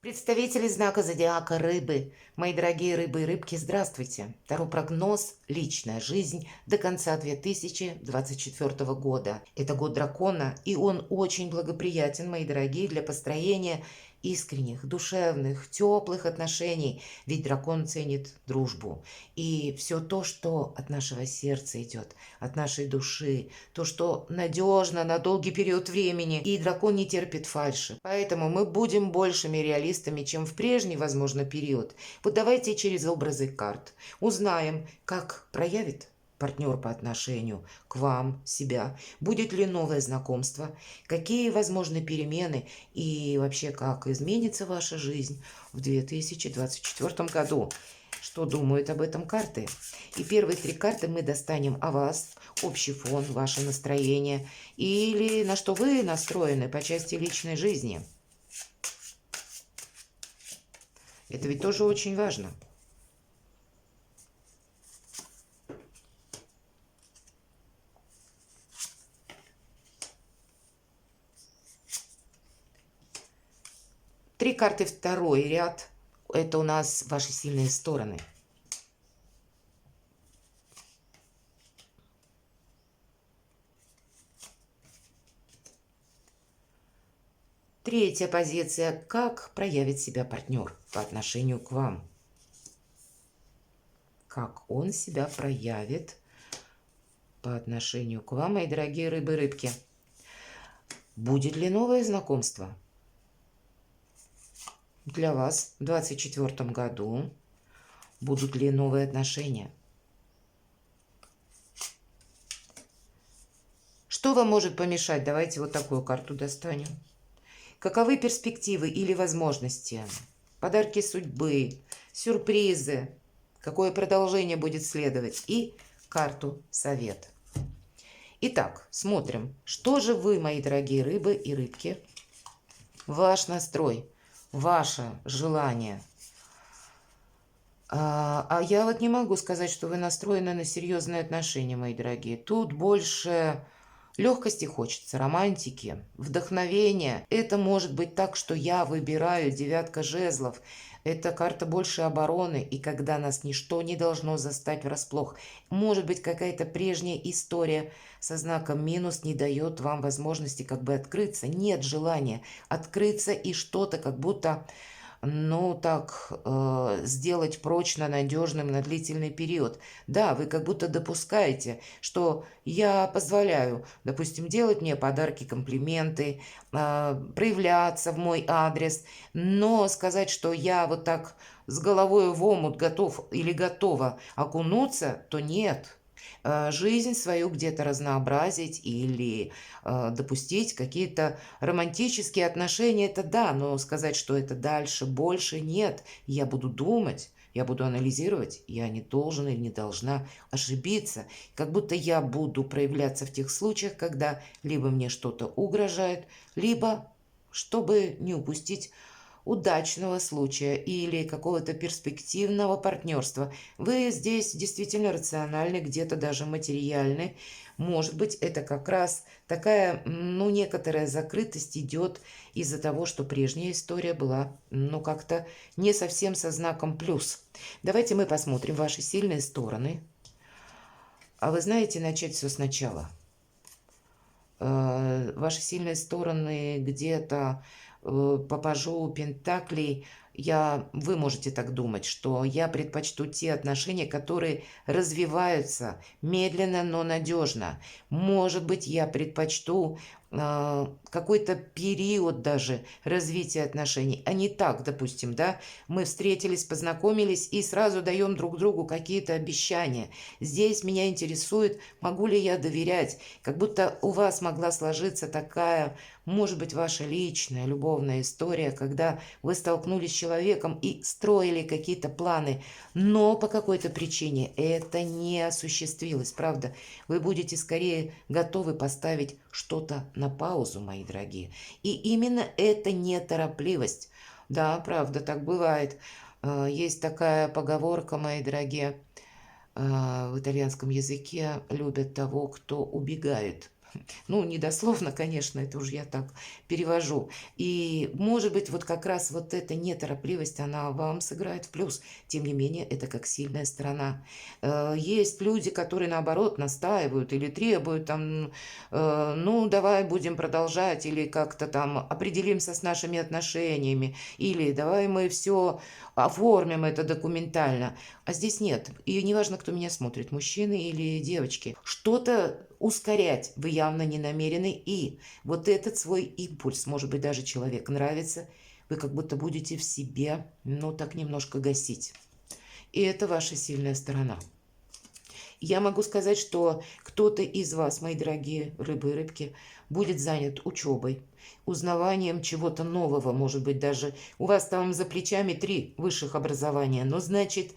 Представители знака зодиака Рыбы, мои дорогие рыбы и рыбки, здравствуйте! Таро прогноз «Личная жизнь» до конца 2024 года. Это год дракона, и он очень благоприятен, мои дорогие, для построения искренних, душевных, теплых отношений. Ведь дракон ценит дружбу. И все то, что от нашего сердца идет, от нашей души, то, что надежно на долгий период времени. И дракон не терпит фальши. Поэтому мы будем большими реалистами, чем в прежний, возможно, период. Вот давайте через образы карт узнаем, как проявит партнер по отношению к вам, себя, будет ли новое знакомство, какие возможны перемены и вообще как изменится ваша жизнь в 2024 году. Что думают об этом карты? И первые три карты мы достанем о вас, общий фон, ваше настроение или на что вы настроены по части личной жизни. Это ведь тоже очень важно. Три карты второй ряд. Это у нас ваши сильные стороны. Третья позиция. Как проявит себя партнер по отношению к вам? Как он себя проявит по отношению к вам, мои дорогие рыбы и рыбки? Будет ли новое знакомство для вас в 2024 году? Будут ли новые отношения? Что вам может помешать? Давайте вот такую карту достанем. Каковы перспективы или возможности? Подарки судьбы, сюрпризы. Какое продолжение будет следовать? И карту совет. Итак, смотрим. Что же вы, мои дорогие рыбы и рыбки? Ваш настрой, ваше желание. А я вот не могу сказать, что вы настроены на серьезные отношения, мои дорогие. Тут больше легкости хочется, романтики, вдохновения. Это может быть так, что я выбираю девятка жезлов. Это карта больше обороны, и когда нас ничто не должно застать врасплох. Может быть, какая-то прежняя история со знаком минус не дает вам возможности как бы открыться. Нет желания открыться и что-то как будто сделать прочно надежным на длительный период. Да, вы как будто допускаете, что я позволяю, допустим, делать мне подарки, комплименты, проявляться в мой адрес, но сказать, что я вот так с головой в омут готов или готова окунуться, то нет. Жизнь свою где-то разнообразить или допустить какие-то романтические отношения, это да, но сказать, что это дальше, больше, нет. Я буду думать, я буду анализировать, я не должен или не должна ошибиться. Как будто я буду проявляться в тех случаях, когда либо мне что-то угрожает, либо, чтобы не упустить удачного случая или какого-то перспективного партнерства. Вы здесь действительно рациональны, где-то даже материальны. Может быть, это как раз такая, некоторая закрытость идет из-за того, что прежняя история была, как-то не совсем со знаком плюс. Давайте мы посмотрим ваши сильные стороны. А вы знаете, начать все сначала. Ваши сильные стороны где-то по пажу пентаклей, вы можете так думать, что я предпочту те отношения, которые развиваются медленно, но надежно. Может быть, я предпочту какой-то период даже развития отношений, а не так, допустим, да, мы встретились, познакомились и сразу даем друг другу какие-то обещания. Здесь меня интересует, могу ли я доверять, как будто у вас могла сложиться такая, может быть, ваша личная любовная история, когда вы столкнулись с человеком и строили какие-то планы, но по какой-то причине это не осуществилось, правда? Вы будете скорее готовы поставить что-то на паузу, мои дорогие. И именно это неторопливость. Да, правда, так бывает. Есть такая поговорка, мои дорогие, в итальянском языке: любят того, кто убегает. Ну, не дословно, конечно, это уже я так перевожу. И, может быть, вот как раз вот эта неторопливость, она вам сыграет в плюс. Тем не менее, это как сильная сторона. Есть люди, которые, наоборот, настаивают или требуют там, ну, давай будем продолжать, или как-то там определимся с нашими отношениями, или давай мы все оформим это документально. А здесь нет. И неважно, кто меня смотрит, мужчины или девочки. Что-то ускорять вы явно не намерены. И вот этот свой импульс, может быть, даже человек нравится, вы как будто будете в себе, ну, так немножко гасить. И это ваша сильная сторона. Я могу сказать, что кто-то из вас, мои дорогие рыбы и рыбки, будет занят учебой, узнаванием чего-то нового, может быть, даже у вас там за плечами 3 высших образования, но значит,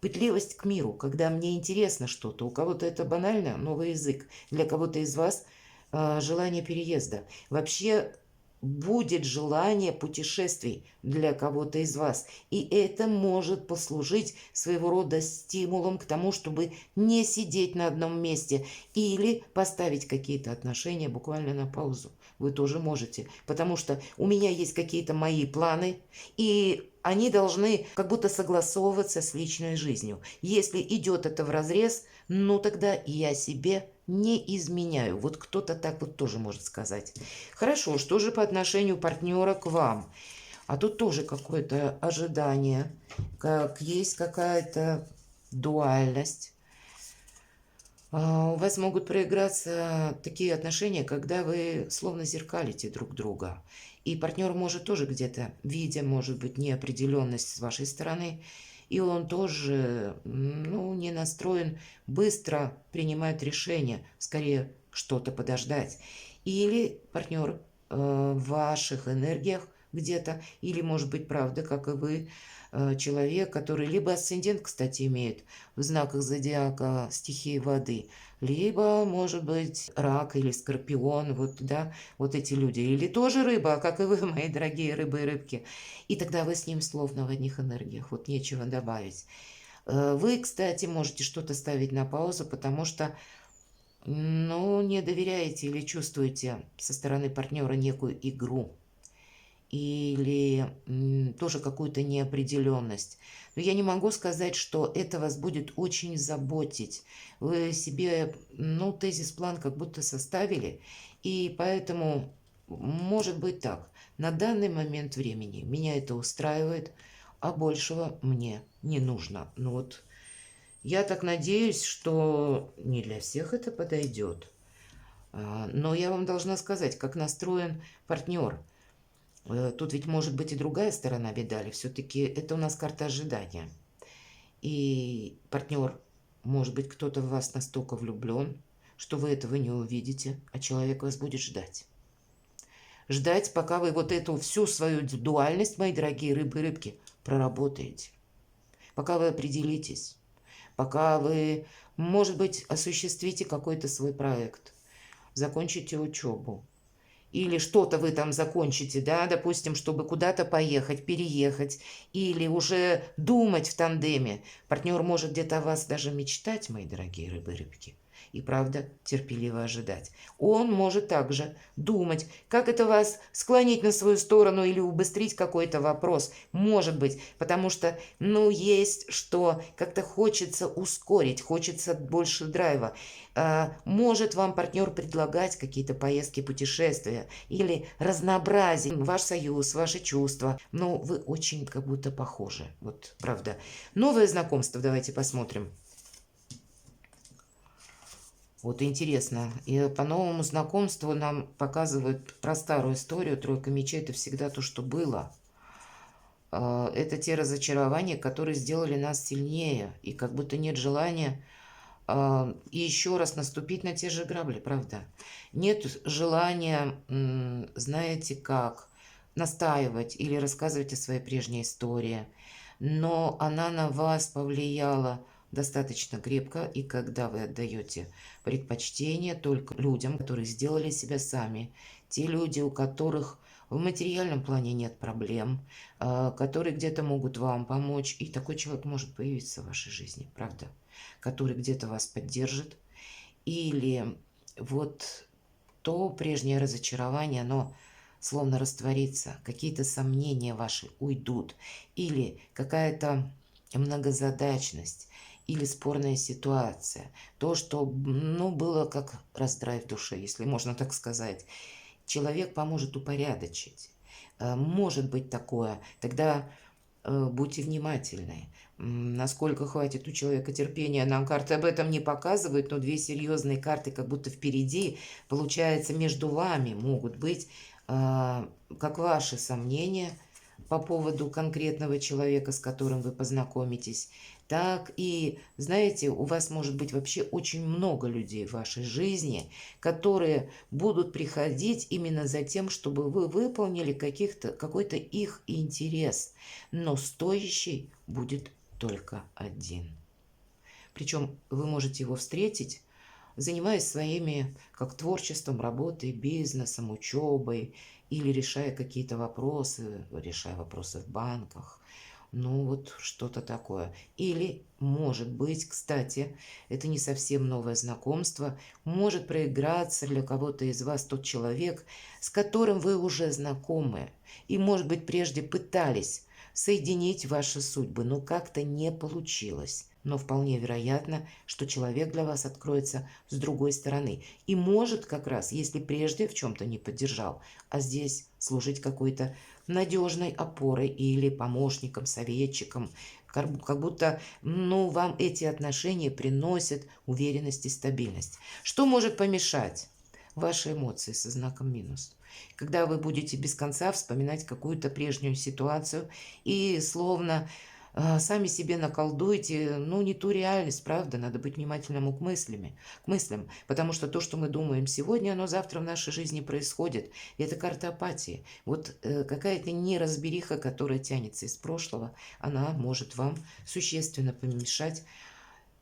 пытливость к миру, когда мне интересно что-то. У кого-то это банально, новый язык, для кого-то из вас желание переезда. Вообще будет желание путешествий для кого-то из вас. И это может послужить своего рода стимулом к тому, чтобы не сидеть на одном месте или поставить какие-то отношения буквально на паузу. Вы тоже можете, потому что у меня есть какие-то мои планы, и они должны как будто согласовываться с личной жизнью. Если идет это вразрез, ну тогда я себе не изменяю. Вот кто-то так вот тоже может сказать. Хорошо, что же по отношению партнера к вам? А тут тоже какое-то ожидание, как есть какая-то дуальность. У вас могут проиграться такие отношения, когда вы словно зеркалите друг друга. И партнер может тоже где-то, видя, может быть, неопределенность с вашей стороны, и он тоже, ну, не настроен быстро принимать решение, скорее что-то подождать. Или партнер в ваших энергиях где-то, или, может быть, правда, как и вы, человек, который либо асцендент, кстати, имеет в знаках зодиака стихии воды, либо, может быть, рак или скорпион, вот, да, вот эти люди. Или тоже рыба, как и вы, мои дорогие рыбы и рыбки. И тогда вы с ним словно в одних энергиях, вот нечего добавить. Вы, кстати, можете что-то ставить на паузу, потому что, ну, не доверяете или чувствуете со стороны партнера некую игру или тоже какую-то неопределенность. Но я не могу сказать, что это вас будет очень заботить. Вы себе, ну, тезис-план как будто составили, и поэтому может быть так. На данный момент времени меня это устраивает, а большего мне не нужно. Ну вот, я так надеюсь, что не для всех это подойдет. Но я вам должна сказать, как настроен партнер. Тут ведь может быть и другая сторона медали. Все-таки это у нас карта ожидания. И партнер, может быть, кто-то в вас настолько влюблен, что вы этого не увидите, а человек вас будет ждать. Ждать, пока вы вот эту всю свою дуальность, мои дорогие рыбы и рыбки, проработаете. Пока вы определитесь. Пока вы, может быть, осуществите какой-то свой проект. Закончите учебу. Или что-то вы там закончите, да, допустим, чтобы куда-то поехать, переехать, или уже думать в тандеме. Партнер может где-то о вас даже мечтать, мои дорогие рыбы-рыбки, и правда терпеливо ожидать. Он может также думать, как это вас склонить на свою сторону или убыстрить какой-то вопрос. Может быть, потому что, ну, есть что как-то хочется ускорить, хочется больше драйва. Может вам партнер предлагать какие-то поездки, путешествия или разнообразить ваш союз, ваши чувства. Ну, вы очень как будто похожи, вот правда. Новое знакомство, давайте посмотрим. Вот интересно. И по новому знакомству нам показывают про старую историю. Тройка мечей – это всегда то, что было. Это те разочарования, которые сделали нас сильнее. И как будто нет желания и еще раз наступить на те же грабли, правда. Нет желания, знаете как, настаивать или рассказывать о своей прежней истории. Но она на вас повлияла достаточно крепко, и когда вы отдаете предпочтение только людям, которые сделали себя сами, те люди, у которых в материальном плане нет проблем, которые где-то могут вам помочь, и такой человек может появиться в вашей жизни, правда, который где-то вас поддержит, или вот то прежнее разочарование, оно словно растворится, какие-то сомнения ваши уйдут, или какая-то многозадачность, или спорная ситуация, то, что, ну, было как раздрай в душе, если можно так сказать. Человек поможет упорядочить. Может быть такое. Тогда будьте внимательны. Насколько хватит у человека терпения, нам карты об этом не показывают, но две серьезные карты как будто впереди. Получается, между вами могут быть как ваши сомнения по поводу конкретного человека, с которым вы познакомитесь, так и, знаете, у вас может быть вообще очень много людей в вашей жизни, которые будут приходить именно за тем, чтобы вы выполнили какой-то их интерес, но стоящий будет только один. Причем вы можете его встретить, занимаясь своими, как творчеством, работой, бизнесом, учебой, или решая какие-то вопросы, решая вопросы в банках. Ну, вот что-то такое. Или, может быть, кстати, это не совсем новое знакомство, может проиграться для кого-то из вас тот человек, с которым вы уже знакомы, и, может быть, прежде пытались соединить ваши судьбы, но как-то не получилось. Но вполне вероятно, что человек для вас откроется с другой стороны. И может как раз, если прежде в чем-то не поддержал, а здесь служить какой-то надежной опорой или помощником, советчиком, как будто, ну, вам эти отношения приносят уверенность и стабильность. Что может помешать? Ваши эмоции со знаком минус. Когда вы будете без конца вспоминать какую-то прежнюю ситуацию и словно сами себе наколдуете, ну, не ту реальность, правда, надо быть внимательным к мыслям, потому что то, что мы думаем сегодня, оно завтра в нашей жизни происходит, и это карта апатии. Вот какая-то неразбериха, которая тянется из прошлого, она может вам существенно помешать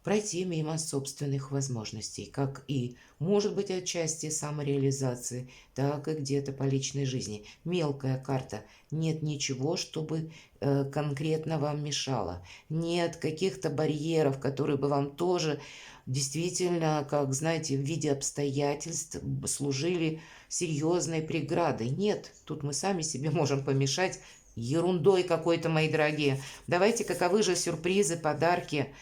пройти мимо собственных возможностей, как и, может быть, отчасти самореализации, так и где-то по личной жизни. Мелкая карта. Нет ничего, чтобы конкретно вам мешало. Нет каких-то барьеров, которые бы вам тоже действительно, как, знаете, в виде обстоятельств служили серьезной преградой. Нет, тут мы сами себе можем помешать ерундой какой-то, мои дорогие. Давайте, каковы же сюрпризы, подарки.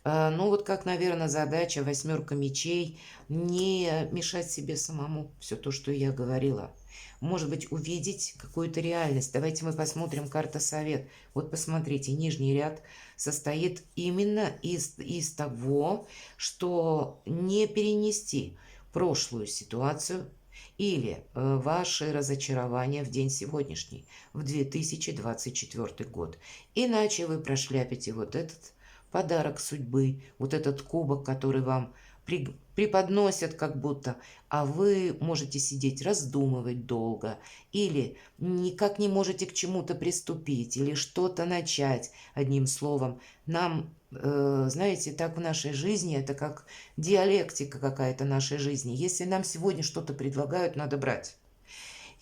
Ну вот как, наверное, задача восьмерка мечей не мешать себе самому все то, что я говорила. Может быть, увидеть какую-то реальность. Давайте мы посмотрим карта совет. Вот посмотрите, нижний ряд состоит именно из того, что не перенести прошлую ситуацию или ваши разочарования в день сегодняшний, в 2024 год. Иначе вы прошляпите вот этот подарок судьбы, вот этот кубок, который вам преподносят как будто, а вы можете сидеть, раздумывать долго, или никак не можете к чему-то приступить, или что-то начать. Одним словом, нам, знаете, так в нашей жизни, это как диалектика какая-то нашей жизни. Если нам сегодня что-то предлагают, надо брать.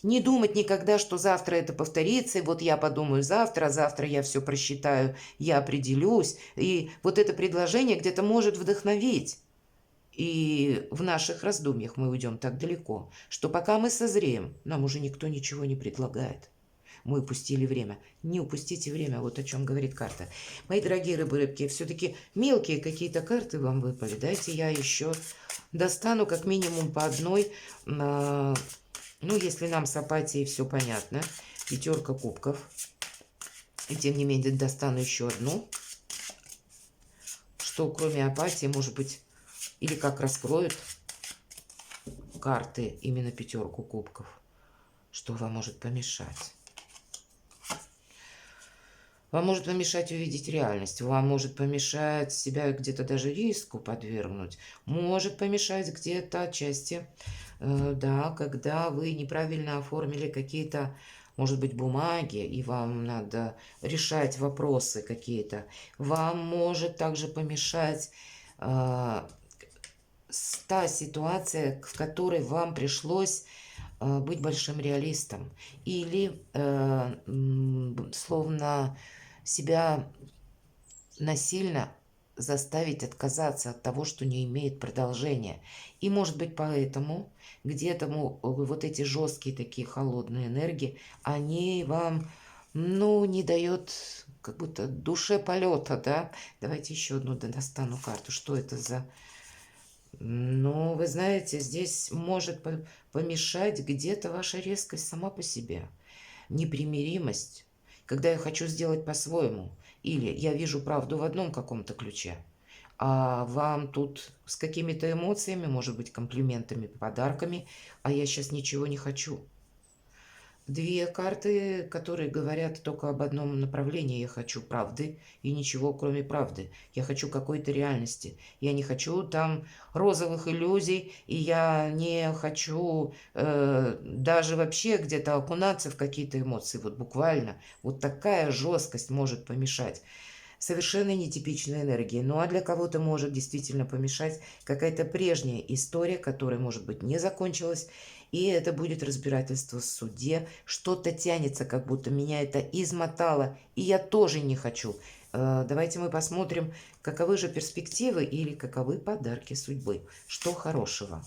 Не думать никогда, что завтра это повторится, и вот я подумаю завтра, а завтра я все просчитаю, я определюсь. И вот это предложение где-то может вдохновить. И в наших раздумьях мы уйдем так далеко, что пока мы созреем, нам уже никто ничего не предлагает. Мы упустили время. Не упустите время, вот о чем говорит карта. Мои дорогие рыбы-рыбки, все-таки мелкие какие-то карты вам выпали. Дайте я еще достану как минимум по одной. Ну, если нам с апатией все понятно. Пятерка кубков. И тем не менее достану еще одну. Что кроме апатии, может быть, или как раскроют карты именно пятерку кубков. Что вам может помешать? Вам может помешать увидеть реальность, вам может помешать себя где-то даже риску подвергнуть, может помешать где-то отчасти, да, когда вы неправильно оформили какие-то, может быть, бумаги, и вам надо решать вопросы какие-то. Вам может также помешать та ситуация, в которой вам пришлось быть большим реалистом или словно себя насильно заставить отказаться от того, что не имеет продолжения. И, может быть, поэтому где-то вот эти жесткие такие холодные энергии, они вам, ну, не дает как будто душе полета, да? Давайте еще одну достану карту. Что это за... Ну, вы знаете, здесь может помешать где-то ваша резкость сама по себе. Непримиримость, когда я хочу сделать по-своему. Или я вижу правду в одном каком-то ключе, а вам тут с какими-то эмоциями, может быть, комплиментами, подарками, а я сейчас ничего не хочу. Две карты, которые говорят только об одном направлении. Я хочу правды и ничего, кроме правды. Я хочу какой-то реальности. Я не хочу там розовых иллюзий, и я не хочу даже вообще где-то окунаться в какие-то эмоции. Вот буквально вот такая жесткость может помешать. Совершенно нетипичная энергия. Ну а для кого-то может действительно помешать какая-то прежняя история, которая, может быть, не закончилась, и это будет разбирательство в суде. Что-то тянется, как будто меня это измотало, и я тоже не хочу. Давайте мы посмотрим, каковы же перспективы или каковы подарки судьбы. Что хорошего?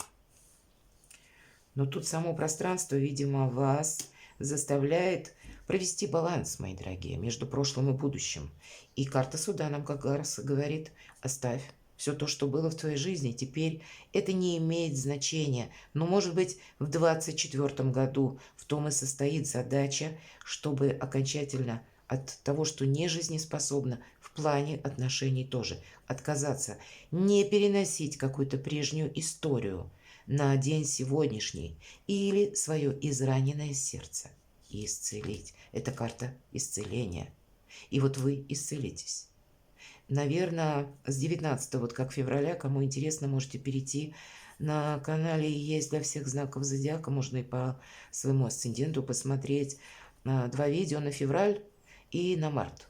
Но тут само пространство, видимо, вас заставляет провести баланс, мои дорогие, между прошлым и будущим. И карта суда нам как раз говорит: оставь все то, что было в твоей жизни, теперь это не имеет значения. Но, может быть, в 2024 году в том и состоит задача, чтобы окончательно от того, что не жизнеспособно, в плане отношений тоже отказаться, не переносить какую-то прежнюю историю на день сегодняшний или свое израненное сердце и исцелить. Это карта исцеления. И вот вы исцелитесь. Наверное, с 19 вот как февраля, кому интересно, можете перейти. На канале есть для всех знаков зодиака, можно и по своему асценденту посмотреть два видео на февраль и на март.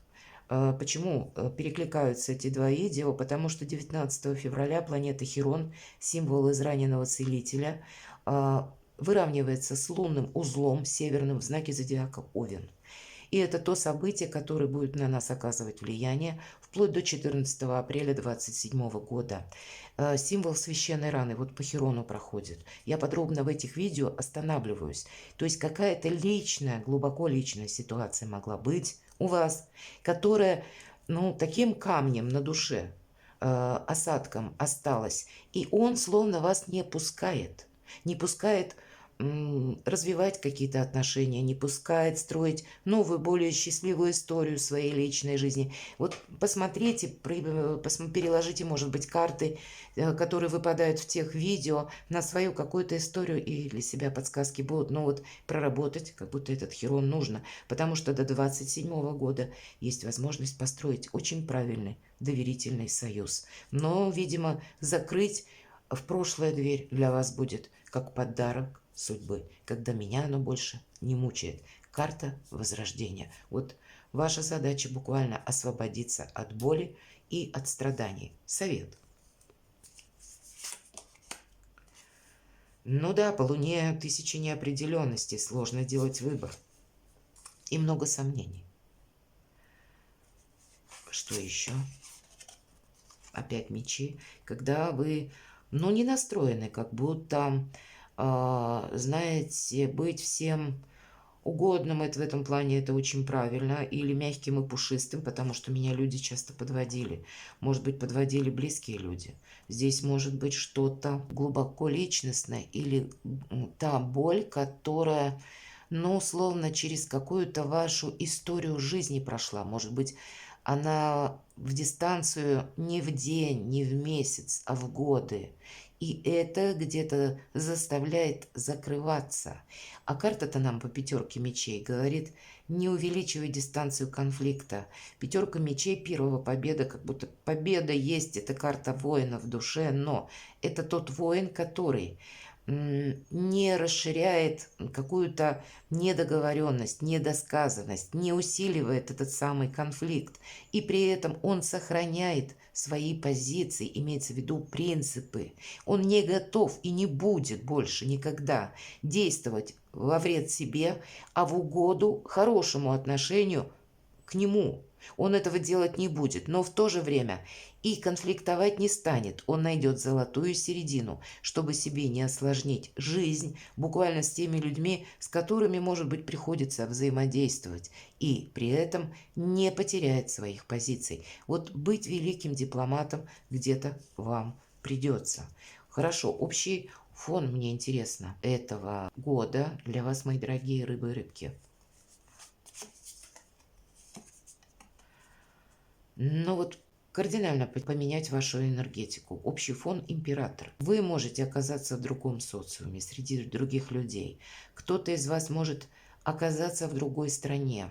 Почему перекликаются эти два видео? Потому что 19 февраля планета Хирон, символ израненного целителя, выравнивается с лунным узлом северным в знаке зодиака Овен. И это то событие, которое будет на нас оказывать влияние вплоть до 14 апреля 2027 года. Символ священной раны вот по Хирону проходит. Я подробно в этих видео останавливаюсь. То есть какая-то личная, глубоко личная ситуация могла быть у вас, которая, ну, таким камнем на душе, осадком осталась. И он словно вас не пускает. Не пускает развивать какие-то отношения, не пускает строить новую, более счастливую историю своей личной жизни. Вот посмотрите, переложите, может быть, карты, которые выпадают в тех видео, на свою какую-то историю, и для себя подсказки будут. Но вот проработать, как будто этот Хирон нужно, потому что до 27 года есть возможность построить очень правильный, доверительный союз. Но, видимо, закрыть в прошлое дверь для вас будет как подарок судьбы, когда меня оно больше не мучает. Карта возрождения. Вот ваша задача буквально освободиться от боли и от страданий. Совет. Ну да, по Луне 1000 неопределенностей, сложно делать выбор. И много сомнений. Что еще? Опять мечи. Когда вы, ну, не настроены, как будто... знаете, быть всем угодным, это в этом плане это очень правильно, или мягким и пушистым, потому что меня люди часто подводили. Может быть, подводили близкие люди. Здесь может быть что-то глубоко личностное или та боль, которая, ну, словно через какую-то вашу историю жизни прошла. Может быть, она в дистанцию не в день, не в месяц, а в годы. И это где-то заставляет закрываться. А карта-то нам по пятерке мечей говорит: не увеличивай дистанцию конфликта. Пятерка мечей, первого победа, как будто победа есть, это карта воина в душе, но это тот воин, который не расширяет какую-то недоговоренность, недосказанность, не усиливает этот самый конфликт. И при этом он сохраняет свои позиции, имеется в виду принципы. Он не готов и не будет больше никогда действовать во вред себе, а в угоду хорошему отношению к нему. Он этого делать не будет, но в то же время и конфликтовать не станет. Он найдет золотую середину, чтобы себе не осложнить жизнь буквально с теми людьми, с которыми, может быть, приходится взаимодействовать, и при этом не потеряет своих позиций. Вот быть великим дипломатом где-то вам придется. Хорошо, общий фон мне интересно этого года для вас, мои дорогие рыбы и рыбки. Но вот кардинально поменять вашу энергетику. Общий фон император. Вы можете оказаться в другом социуме, среди других людей. Кто-то из вас может оказаться в другой стране,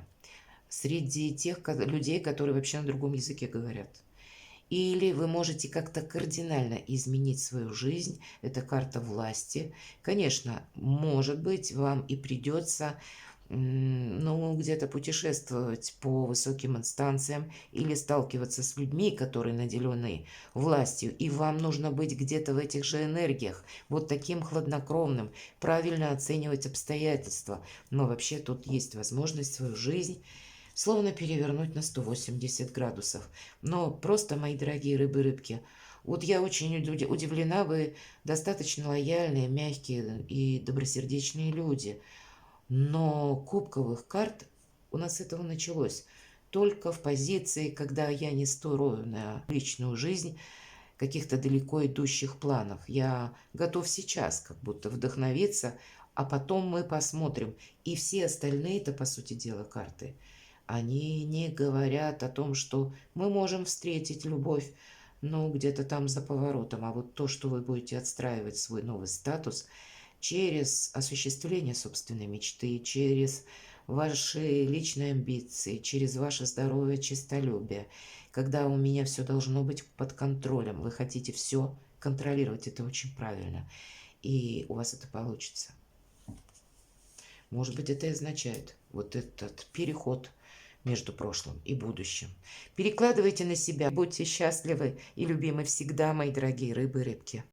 среди тех людей, которые вообще на другом языке говорят. Или вы можете как-то кардинально изменить свою жизнь. Это карта власти. Конечно, может быть, вам и придется ну, где-то путешествовать по высоким инстанциям или сталкиваться с людьми, которые наделены властью, и вам нужно быть где-то в этих же энергиях, вот таким хладнокровным, правильно оценивать обстоятельства. Но вообще тут есть возможность свою жизнь словно перевернуть на 180 градусов. Но просто, мои дорогие рыбы-рыбки, вот я очень удивлена, вы достаточно лояльные, мягкие и добросердечные люди. Но кубковых карт у нас этого началось только в позиции, когда я не строю на личную жизнь каких-то далеко идущих планов. Я готов сейчас как будто вдохновиться, а потом мы посмотрим. И все остальные-то, по сути дела, карты, они не говорят о том, что мы можем встретить любовь, ну, где-то там за поворотом. А вот то, что вы будете отстраивать свой новый статус через осуществление собственной мечты, через ваши личные амбиции, через ваше здоровое честолюбие, когда у меня все должно быть под контролем, вы хотите все контролировать, это очень правильно, и у вас это получится. Может быть, это и означает вот этот переход между прошлым и будущим. Перекладывайте на себя, будьте счастливы и любимы всегда, мои дорогие рыбы и рыбки.